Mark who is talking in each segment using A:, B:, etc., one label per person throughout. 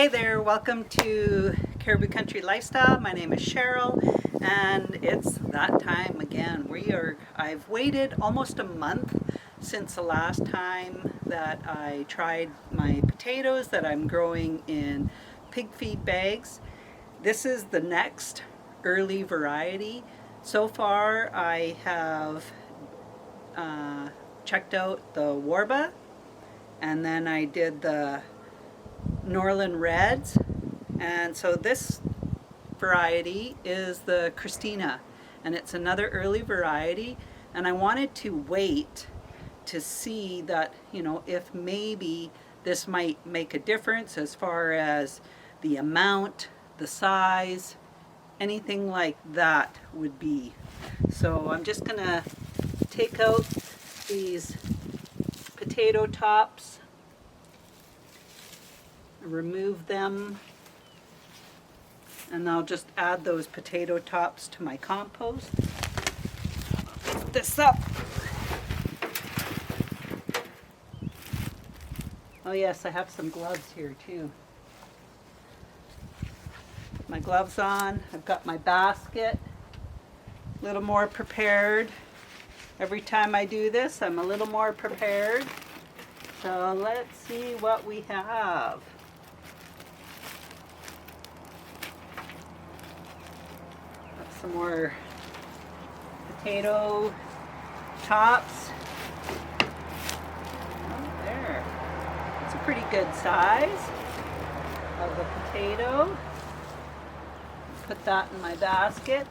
A: Hey there, welcome to Caribou Country Lifestyle. My name is Cheryl and it's that time again. I've waited almost a month since the last time that I tried my potatoes that I'm growing in pig feed bags. This is the next early variety. So far I have checked out the Warba, and then I did the Norland Reds, and so this variety is the Christina, and it's another early variety, and I wanted to wait to see that, if maybe this might make a difference as far as the amount, the size, anything like that would be. So I'm just gonna take out these potato tops, remove them, and I'll just add those potato tops to my compost. Lift this up. Oh yes, I have some gloves here too. My gloves on, I've got my basket, a little more prepared. Every time I do this, I'm a little more prepared. So let's see what we have. Got some more potato tops. Oh, there. It's a pretty good size of a potato. Put that in my basket.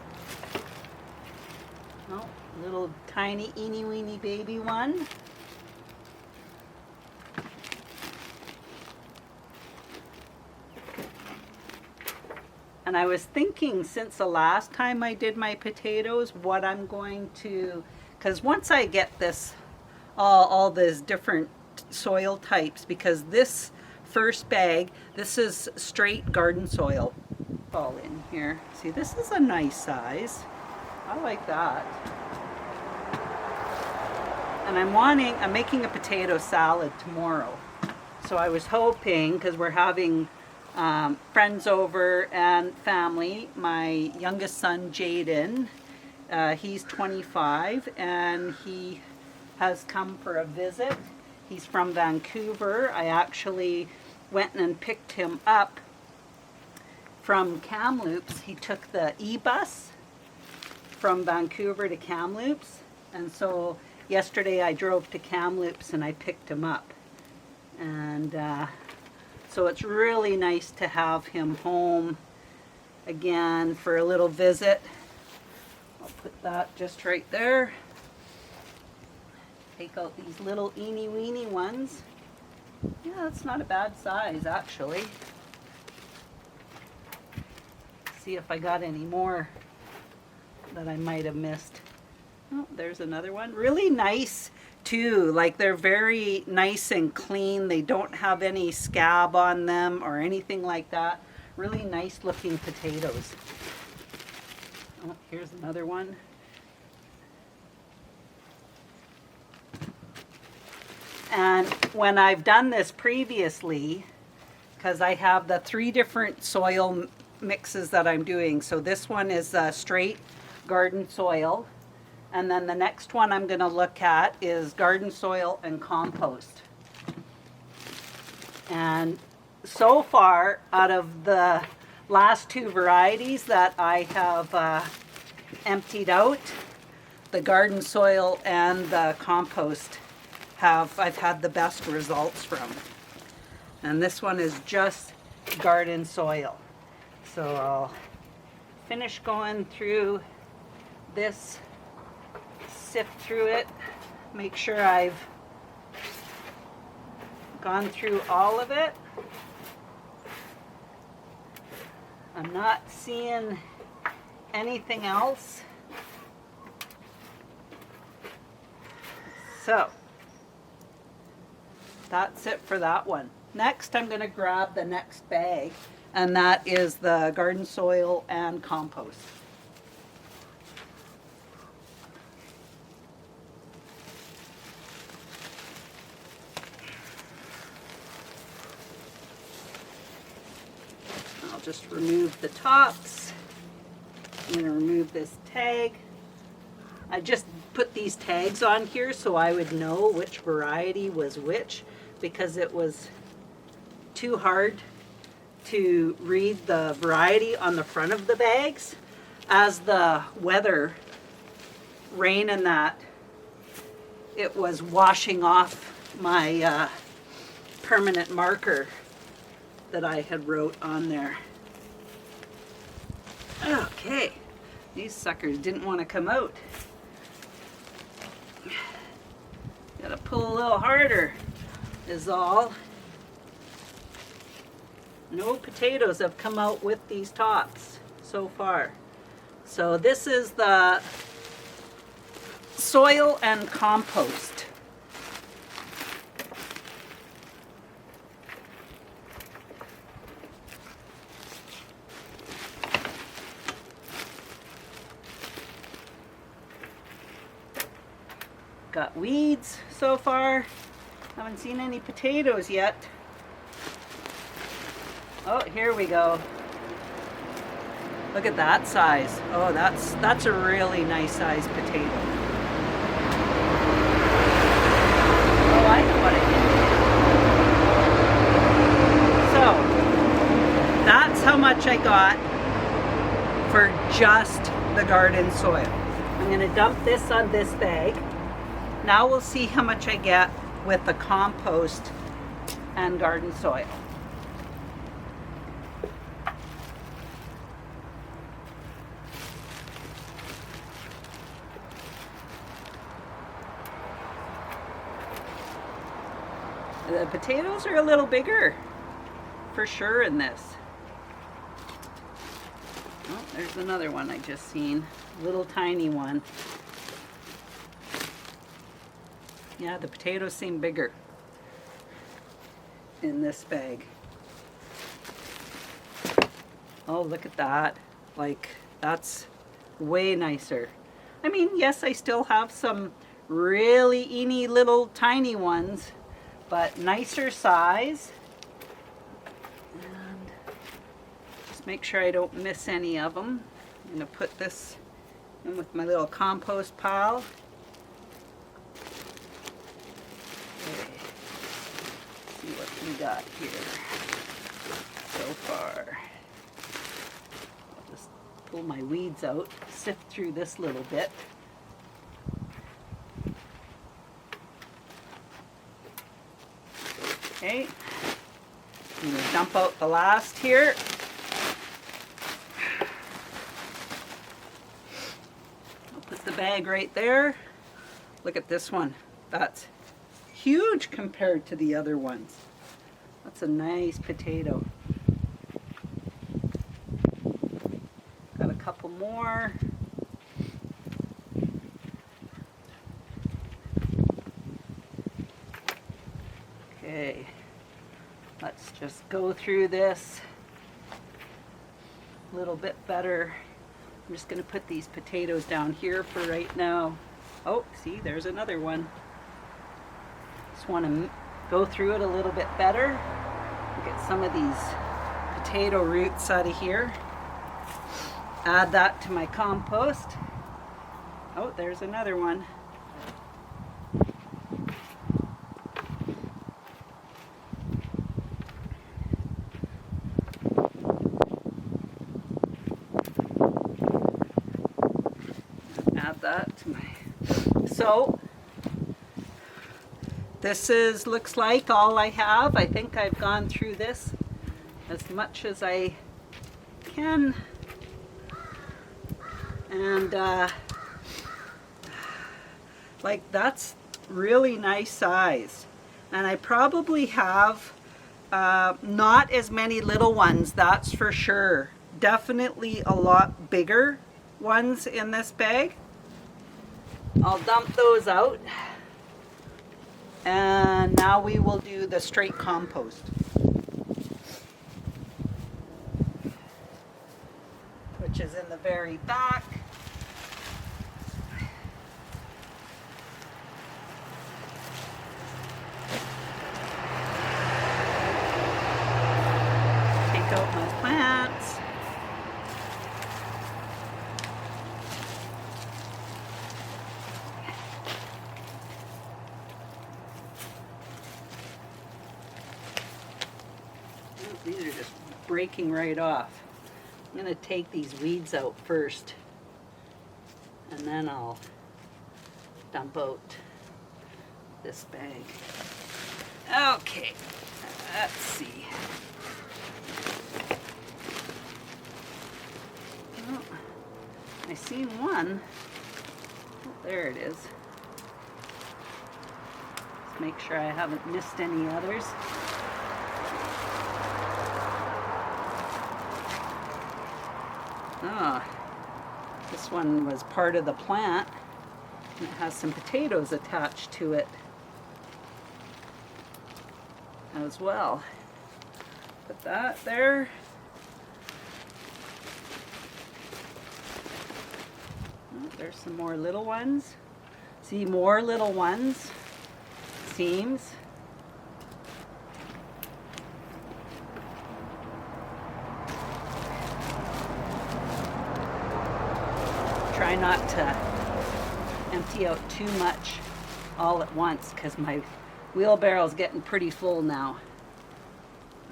A: Oh, little tiny eeny weeny baby one. And I was thinking, since the last time I did my potatoes, what I'm going to, because once I get this, all these different soil types, because this first bag, this is straight garden soil all in here. See, this is a nice size. I like that. And I'm making a potato salad tomorrow. So I was hoping, because we're having friends over and family. My youngest son, Jaden, he's 25 and he has come for a visit. He's from Vancouver. I actually went and picked him up from Kamloops. He took the e-bus from Vancouver to Kamloops, and so yesterday I drove to Kamloops and I picked him up. And so it's really nice to have him home again for a little visit. I'll put that just right there. Take out these little eeny weeny ones. Yeah, that's not a bad size actually. See if I got any more that I might have missed. Oh, there's another one. Really nice too. Like, they're very nice and clean. They don't have any scab on them or anything like that. Really nice looking potatoes. Oh, here's another one. And when I've done this previously, because I have the 3 different soil mixes that I'm doing. So this one is straight garden soil. And then the next one I'm going to look at is garden soil and compost. And so far, out of the last 2 varieties that I have emptied out, the garden soil and the compost I've had the best results from. And this one is just garden soil. So I'll finish going through this, sift through it, make sure I've gone through all of it. I'm not seeing anything else. So that's it for that one. Next, I'm going to grab the next bag, and that is the garden soil and compost. I'll just remove the tops. I'm going to remove this tag. I just put these tags on here so I would know which variety was which, because it was too hard to read the variety on the front of the bags. As the weather, rain and that, it was washing off my permanent marker that I had wrote on there. Okay, these suckers didn't want to come out. Gotta pull a little harder is all. No potatoes have come out with these tops so far. So this is the soil and compost. Got weeds so far. Haven't seen any potatoes yet. Oh, here we go. Look at that size. Oh, that's a really nice sized potato. Oh, I know what I did. So, that's how much I got for just the garden soil. I'm going to dump this on this bag. Now we'll see how much I get with the compost and garden soil. The potatoes are a little bigger for sure in this. Oh, there's another one I just seen. Little tiny one. Yeah, the potatoes seem bigger in this bag. Oh, look at that. Like, that's way nicer. I mean, yes, I still have some really eeny little tiny ones, but nicer size. And just make sure I don't miss any of them. I'm going to put this in with my little compost pile. Okay. See what we got here so far. I'll just pull my weeds out, sift through this little bit. Okay, I'm going to dump out the last here. I'll put the bag right there. Look at this one. That's huge compared to the other ones. That's a nice potato. Got a couple more. Okay, let's just go through this a little bit better. I'm just going to put these potatoes down here for right now. Oh, see, there's another one. Just want to go through it a little bit better. Get some of these potato roots out of here. Add that to my compost. Oh, there's another one. Add that to my... So, this looks like all I have. I think I've gone through this as much as I can. And like, that's really nice size. And I probably have not as many little ones, that's for sure. Definitely a lot bigger ones in this bag. I'll dump those out. And now we will do the straight compost, which is in the very back. Take check out my plants. Oh, these are just breaking right off. I'm going to take these weeds out first, and then I'll dump out this bag. Okay, let's see. Oh, I seen one. Oh, there it is. Let's make sure I haven't missed any others. Ah, this one was part of the plant, and it has some potatoes attached to it as well. Put that there. Oh, there's some more little ones. See, more little ones. Seams. Try not to empty out too much all at once, because my wheelbarrow's getting pretty full now.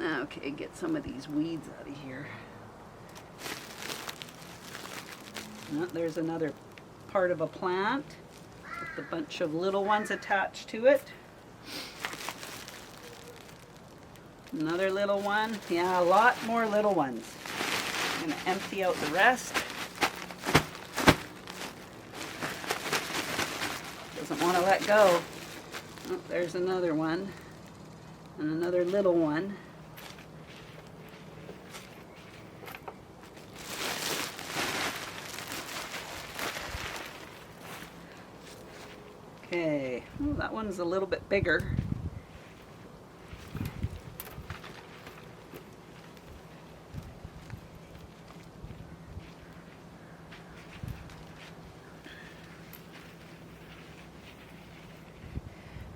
A: Okay, get some of these weeds out of here. Oh, there's another part of a plant with a bunch of little ones attached to it. Another little one. Yeah, a lot more little ones. I'm going to empty out the rest. Doesn't want to let go. Oh, there's another one, and another little one. Okay, oh, that one's a little bit bigger.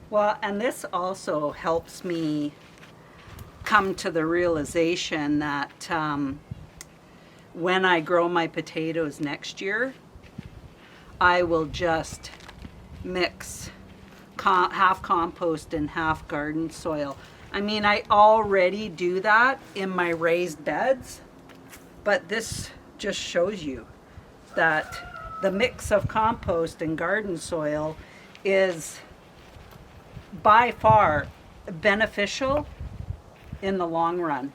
A: Well, and this also helps me come to the realization that when I grow my potatoes next year, I will just mix half compost and half garden soil. I mean, I already do that in my raised beds, but this just shows you that the mix of compost and garden soil is by far beneficial in the long run.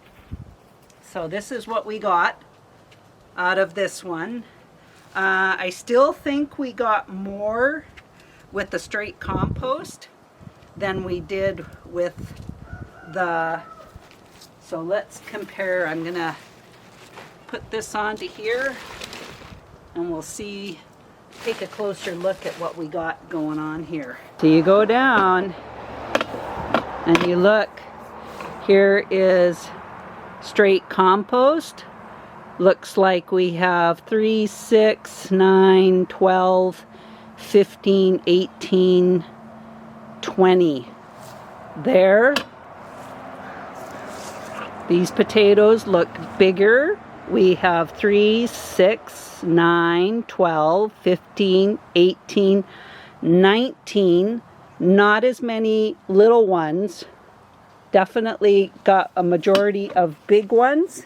A: So this is what we got out of this one. I still think we got more with the straight compost than we did with the, so let's compare. I'm gonna put this onto here and we'll see, take a closer look at what we got going on here. So you go down and you look, here is straight compost. Looks like we have 3, 6, 9, 12, 15, 18, 20 there. These potatoes look bigger. We have 3, 6, 9, 12, 15, 18, 19. Not as many little ones. Definitely got a majority of big ones.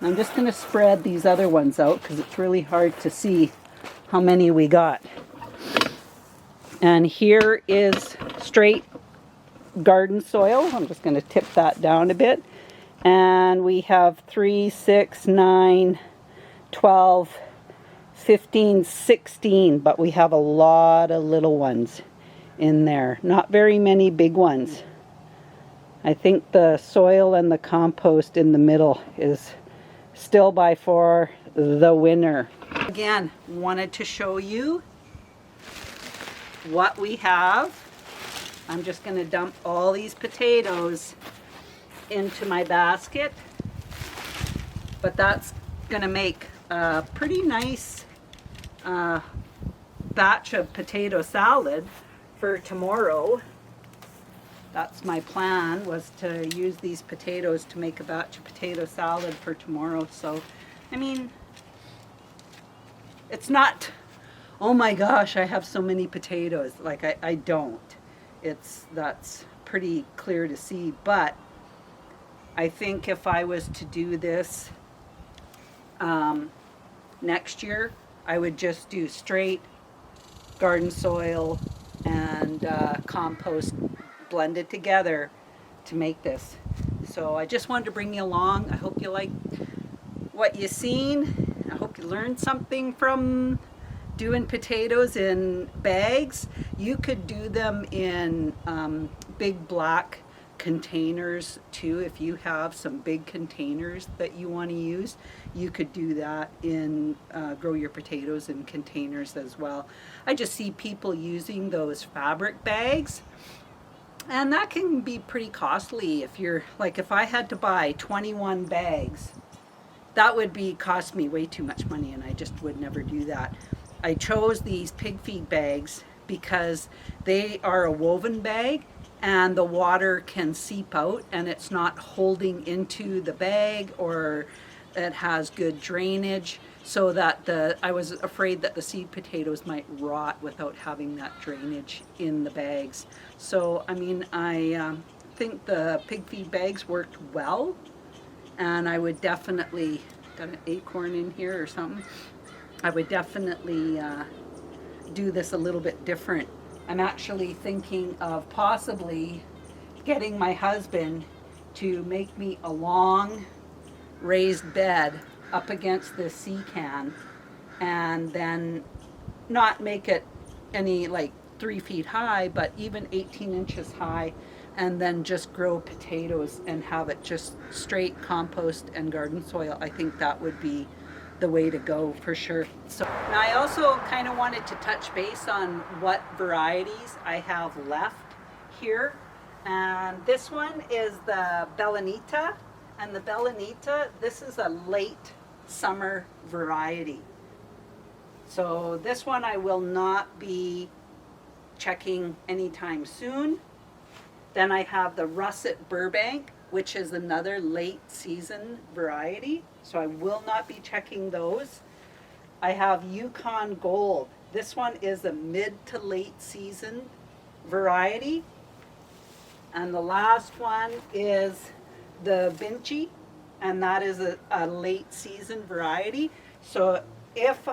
A: I'm just going to spread these other ones out because it's really hard to see how many we got. And here is straight garden soil. I'm just going to tip that down a bit. And we have 3, 6, 9, 12, 15, 16, but we have a lot of little ones in there. Not very many big ones. I think the soil and the compost in the middle is still by far the winner. Again, wanted to show you what we have. I'm just going to dump all these potatoes into my basket, but that's going to make a pretty nice batch of potato salad for tomorrow. that's my plan, was to use these potatoes to make a batch of potato salad for tomorrow. So, I mean, it's not, oh my gosh, I have so many potatoes. Like, I don't. That's pretty clear to see. But I think if I was to do this next year, I would just do straight garden soil and compost blended together to make this. So I just wanted to bring you along. I hope you like what you seen. I hope you learned something from doing potatoes in bags. You could do them in big black containers too. If you have some big containers that you want to use, you could do that in grow your potatoes in containers as well. I just see people using those fabric bags, and that can be pretty costly. If you're like, if I had to buy 21 bags, that would cost me way too much money, and I just would never do that. I chose these pig feed bags because they are a woven bag, and the water can seep out and it's not holding into the bag, or it has good drainage, so that I was afraid that the seed potatoes might rot without having that drainage in the bags. So I mean, I think the pig feed bags worked well, and I would definitely, got an acorn in here or something, I would definitely do this a little bit different. I'm actually thinking of possibly getting my husband to make me a long raised bed up against this sea can, and then not make it any like 3 feet high, but even 18 inches high, and then just grow potatoes and have it just straight compost and garden soil. I think that would be the way to go for sure. So now I also kind of wanted to touch base on what varieties I have left here. And this one is the Belanita. And the Belanita, this is a late summer variety. So this one I will not be checking anytime soon. Then I have the Russet Burbank, which is another late season variety. So I will not be checking those. I have Yukon Gold. This one is a mid to late season variety. And the last one is the Vinci, and that is a late season variety. So if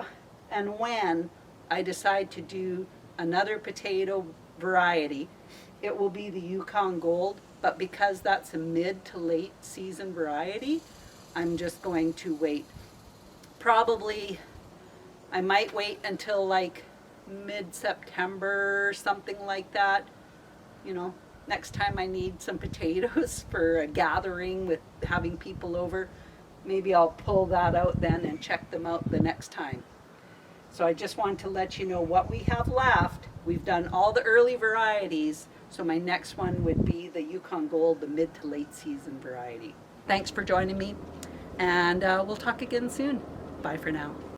A: and when I decide to do another potato variety, it will be the Yukon Gold, but because that's a mid to late season variety, I'm just going to wait. Probably, I might wait until like mid-September, something like that. You know, next time I need some potatoes for a gathering with having people over, maybe I'll pull that out then and check them out the next time. So I just want to let you know what we have left. We've done all the early varieties, so my next one would be the Yukon Gold, the mid to late season variety. Thanks for joining me, and we'll talk again soon. Bye for now.